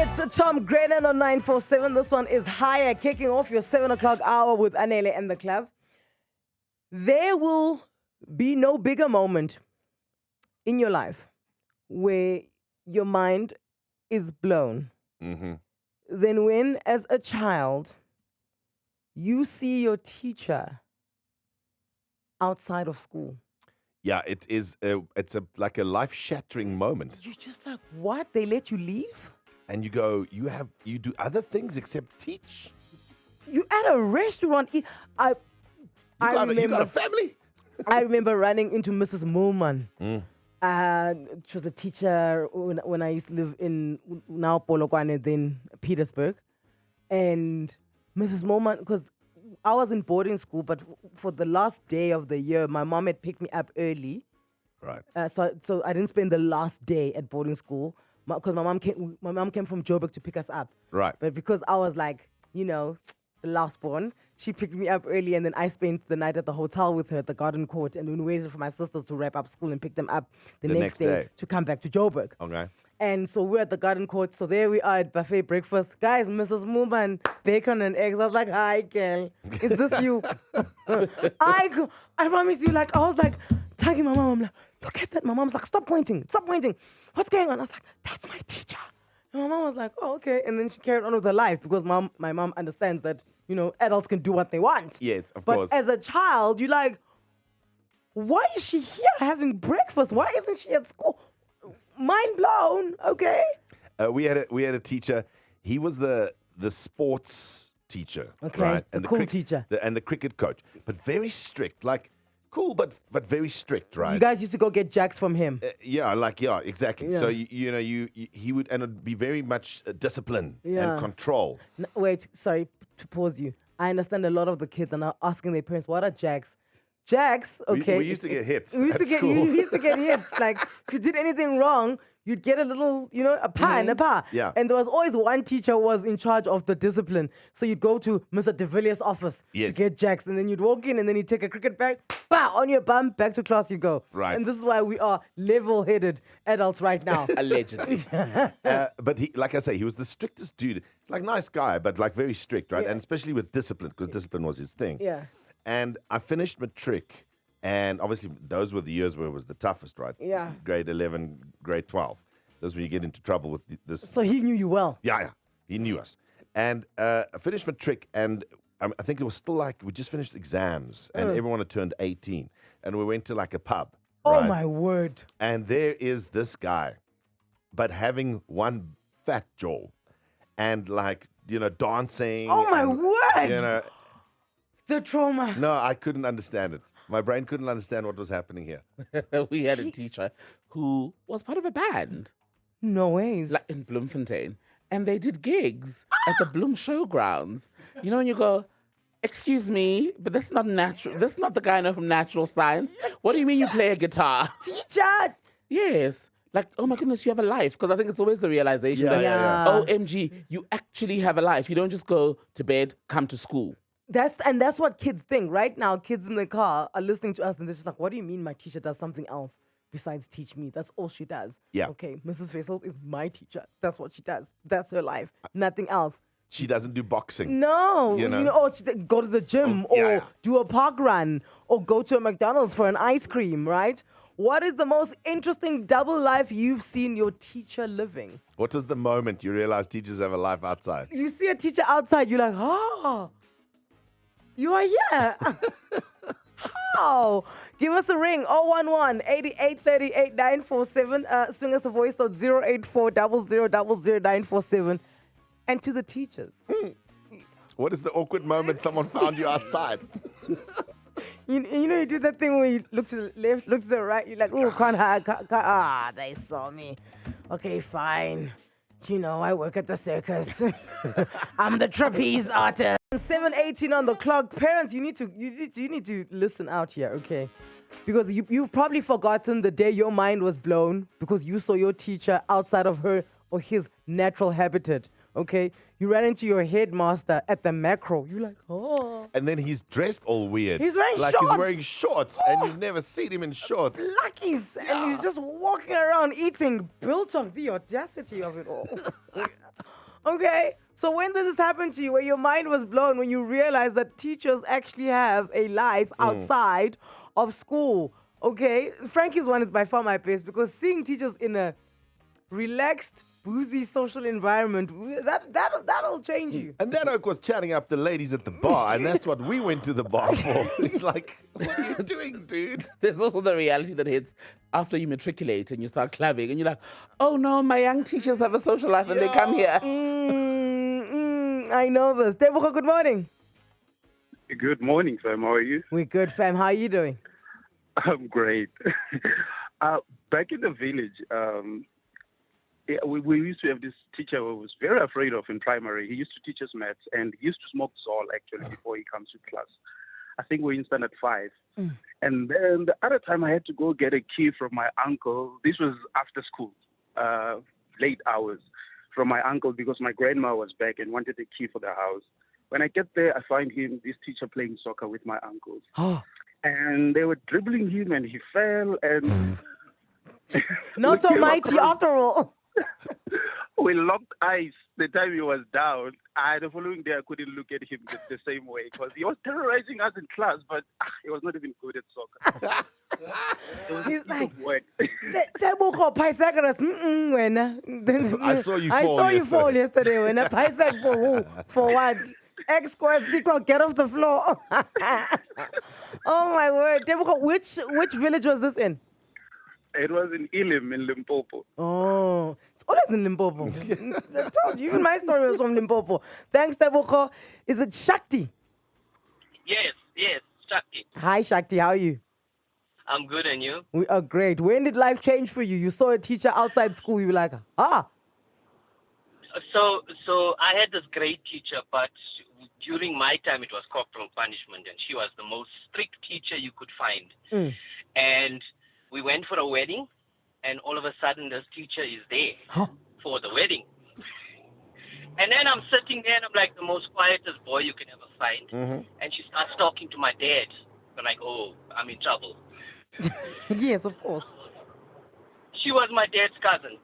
It's Tom Grennan on 947. This one is Higher, kicking off your 7 o'clock hour with Anele and the club. There will be no bigger moment in your life where your mind is blown than when, as a child, you see your teacher outside of school. Yeah, it is. It's like a life-shattering moment. You're just like, what? They let you leave? And you go, you do other things except teach. You at a restaurant. You got a family. I remember running into Mrs. Moolman. She was a teacher when I used to live in now Polokwane, then Petersburg. And Mrs. Moolman, because I was in boarding school, but for the last day of the year, my mom had picked me up early. Right. So I didn't spend the last day at boarding school because my mom came from Joburg to pick us up. Right. But because I was like, the last born, she picked me up early, and then I spent the night at the hotel with her at the Garden Court, and we waited for my sisters to wrap up school and pick them up the next day to come back to Joburg. Okay. And so we're at the Garden Court. So there we are at buffet breakfast. Guys, Mrs. Mooman, bacon and eggs. I was like, hi, girl. Is this you? I promise you, I was like, tagging my mom. I'm like, look at that. My mom's like, stop pointing. Stop pointing. What's going on? I was like, that's my teacher. And my mom was like, oh, okay. And then she carried on with her life because my mom understands that, adults can do what they want. Yes, of course. But as a child, you're like, why is she here having breakfast? Why isn't she at school? Mind blown. Okay. We had a teacher. He was the sports teacher. Okay. Right? And the cool teacher. And the cricket coach. But very strict. Like, cool, but very strict, right? You guys used to go get jacks from him. Yeah, exactly. Yeah. So he would, and it'd be very much discipline and control. Wait, sorry to pause you. I understand a lot of the kids are now asking their parents, what are jacks? Jacks, okay. We used to get hit. You used to get hit. Like, if you did anything wrong, you'd get a little, a pa and a pa. Yeah. And there was always one teacher who was in charge of the discipline. So you'd go to Mr. De Villiers' office to get jacks. And then you'd walk in and then you'd take a cricket bag, on your bum, back to class you go. Right. And this is why we are level-headed adults right now. Allegedly. But he, like I say, he was the strictest dude. Like, nice guy, but like very strict, right? Yeah. And especially with discipline, because discipline was his thing. Yeah. And I finished matric, and obviously those were the years where it was the toughest, right? Yeah. Grade 11, grade 12. Those when you get into trouble with this. So he knew you well. Yeah. He knew us. And I finished matric, and I think it was still like we just finished exams, and everyone had turned 18. And we went to like a pub. Oh, right? my word. And there is this guy, but having one fat jaw and like, dancing. Oh, my and, word. The trauma. No, I couldn't understand it. My brain couldn't understand what was happening here. We had a teacher who was part of a band No ways. like in Bloemfontein. And they did gigs at the Bloem Showgrounds. And you go, excuse me, but that's not natural. That's not the guy I know from natural science. What do you mean you play a guitar? Teacher. Yes. Like, oh my goodness, you have a life. Because I think it's always the realization that, yeah. OMG, you actually have a life. You don't just go to bed, come to school. That's what kids think. Right now, kids in the car are listening to us and they're just like, what do you mean my teacher does something else besides teach me? That's all she does. Yeah. Okay, Mrs. Vessels is my teacher. That's what she does. That's her life. Nothing else. She doesn't do boxing. No. Or go to the gym or do a park run or go to a McDonald's for an ice cream, right? What is the most interesting double life you've seen your teacher living? What was the moment you realized teachers have a life outside? You see a teacher outside, you're like, you are here. How? Give us a ring, 011-8838-947. Swing us a voice note, 084-0000-947. And to the teachers. What is the awkward moment someone found you outside? You do that thing where you look to the left, look to the right, you're like, oh, can't, they saw me. Okay, fine. I work at the circus. I'm the trapeze artist. 7:18 on the clock. Parents, you need to listen out here, okay? Because you've probably forgotten the day your mind was blown because you saw your teacher outside of her or his natural habitat. Okay, you ran into your headmaster at the macro. You're like, oh. And then he's dressed all weird. He's wearing like shorts. He's wearing shorts, and you've never seen him in shorts. Luckies. And he's just walking around eating, built on the audacity of it all. Okay. So when did this happen to you, where your mind was blown when you realized that teachers actually have a life outside of school? Okay. Frankie's one is by far my best because seeing teachers in a relaxed, boozy social environment, that'll change you. And that oak was chatting up the ladies at the bar, and that's what we went to the bar for. It's like, what are you doing, dude? There's also the reality that hits after you matriculate and you start clubbing and you're like, oh no, my young teachers have a social life and they come here. I know this. Tebogo, good morning. Good morning, Sam. How are you? We're good, fam. How are you doing? I'm great. Back in the village, we used to have this teacher who was very afraid of in primary. He used to teach us maths, and he used to smoke Zol actually before he comes to class. I think we're in standard 5. And then the other time I had to go get a key from my uncle. This was after school, late hours, from my uncle because my grandma was back and wanted a key for the house. When I get there, I find this teacher playing soccer with my uncles. And they were dribbling him and he fell and... Not so mighty after all. We locked eyes the time he was down. The following day, I couldn't look at him the same way because he was terrorizing us in class, but he was not even good at soccer. He's like, work. Tebogo, Pythagoras, wena. I saw you fall yesterday. Wena. Pythag for who? For what? X squared equal, get off the floor. Oh my word. Tebogo, which village was this in? It was in Elim in Limpopo. Oh, it's always in Limpopo. I told you, even my story was from Limpopo. Thanks, Tebogo. Is it Shakti? Yes, Shakti. Hi, Shakti. How are you? I'm good, and you? We are great. When did life change for you? You saw a teacher outside school. You were like, So I had this great teacher, but during my time, it was corporal punishment, and she was the most strict teacher you could find. And we went for a wedding, and all of a sudden, this teacher is there for the wedding. And then I'm sitting there, and I'm like the most quietest boy you can ever find. And she starts talking to my dad. I'm like, oh, I'm in trouble. yes, of course. She was my dad's cousin.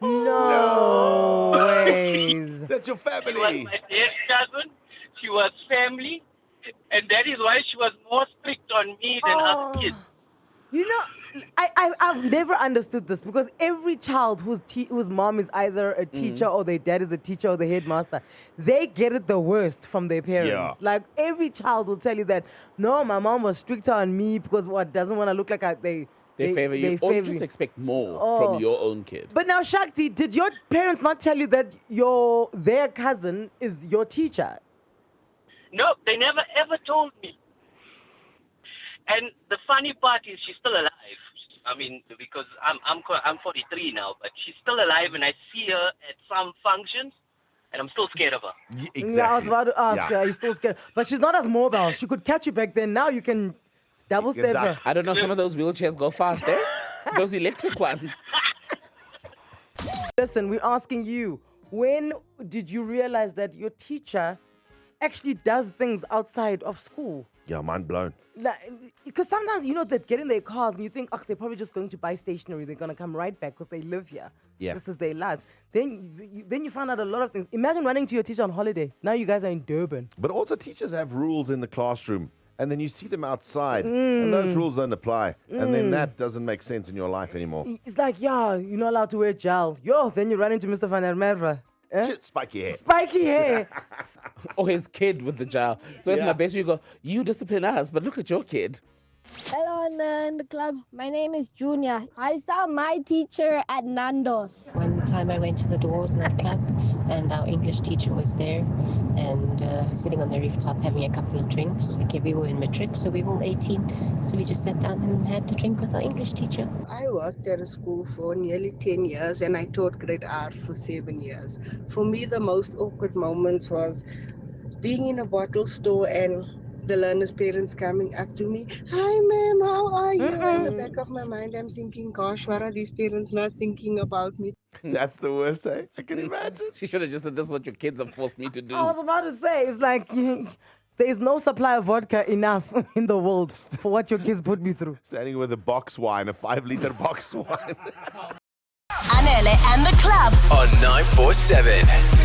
No ways. That's your She was family. my dad's cousin. She was family. And that is why she was more strict on me than us kids. You know, I've never understood this because every child whose mom is either a teacher or their dad is a teacher or the headmaster, they get it the worst from their parents. Yeah. Like every child will tell you that, no, my mom was stricter on me because doesn't want to look like they favor you, or you just expect more from your own kid. But now, Shakti, did your parents not tell you that their cousin is your teacher? No, they never ever told me. And the funny part is she's still alive. I mean, because I'm 43 now, but she's still alive, and I see her at some functions, and I'm still scared of her. Exactly. Yeah, I was about to ask her, are you still scared? But she's not as mobile. She could catch you back then. Now you can double can step duck. her. I don't know, some of those wheelchairs go fast, eh? Those electric ones. Listen, we're asking you, when did you realize that your teacher actually does things outside of school? Yeah, mind blown. Because sometimes, they get in their cars and you think, they're probably just going to buy stationery. They're going to come right back because they live here. Yeah. This is their lives. Then you find out a lot of things. Imagine running to your teacher on holiday. Now you guys are in Durban. But also teachers have rules in the classroom, and then you see them outside, and those rules don't apply. And then that doesn't make sense in your life anymore. It's like, you're not allowed to wear gel. Then you run into Mr. Van der Merwe. Spiky hair. Spiky hair. Or his kid with the gel. So it's my best. You go, you discipline us, but look at your kid. Hello, in the club. My name is Junior. I saw my teacher at Nando's. One time I went to the Dwarves nightclub and our English teacher was there and sitting on the rooftop having a couple of drinks. Okay, we were in matric, so we were all 18. So we just sat down and had to drink with our English teacher. I worked at a school for nearly 10 years and I taught grade art for 7 years. For me, the most awkward moments was being in a bottle store and the learners' parents coming up to me. Hi, ma'am, how are you? In the back of my mind, I'm thinking, gosh, what are these parents not thinking about me? That's the worst, eh? I can imagine. She should have just said, this is what your kids have forced me to do. I was about to say, it's like, there is no supply of vodka enough in the world for what your kids put me through. Standing with a box wine, a 5-liter box wine. Anele and the club on 947.